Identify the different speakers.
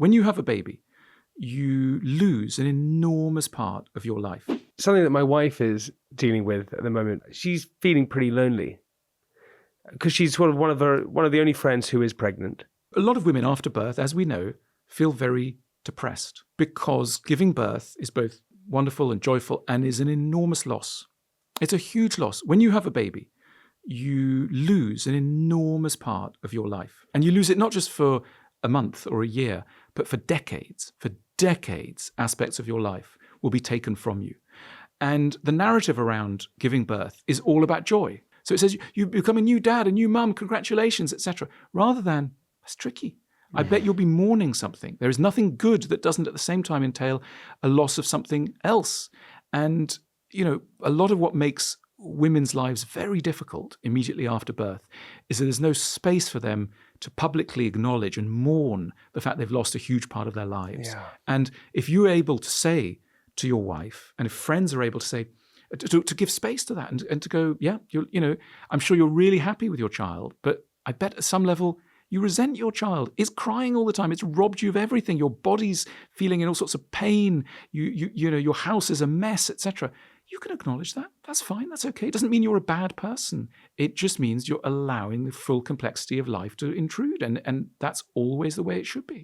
Speaker 1: When you have a baby, you lose an enormous part of your life.
Speaker 2: Something that my wife is dealing with at the moment, she's feeling pretty lonely because she's sort of one of the only friends who is pregnant.
Speaker 1: A lot of women after birth, as we know, feel very depressed because giving birth is both wonderful and joyful and is an enormous loss. It's a huge loss. When you have a baby, you lose an enormous part of your life. And you lose it not just for a month or a year, but for decades. For decades, aspects of your life will be taken from you. And the narrative around giving birth is all about joy. So it says, you become a new dad, a new mum, congratulations, etc. Rather than, that's tricky. I bet you'll be mourning something. There is nothing good that doesn't at the same time entail a loss of something else. And, a lot of what makes women's lives very difficult immediately after birth is that there's no space for them to publicly acknowledge and mourn the fact they've lost a huge part of their lives.
Speaker 2: Yeah.
Speaker 1: And if you're able to say to your wife, and if friends are able to say, to give space to that and to go, yeah, I'm sure you're really happy with your child, but I bet at some level you resent your child. It's crying all the time. It's robbed you of everything. Your body's feeling in all sorts of pain. Your house is a mess, etc. You can acknowledge that. That's fine. That's okay. It doesn't mean you're a bad person. It just means you're allowing the full complexity of life to intrude. And that's always the way it should be.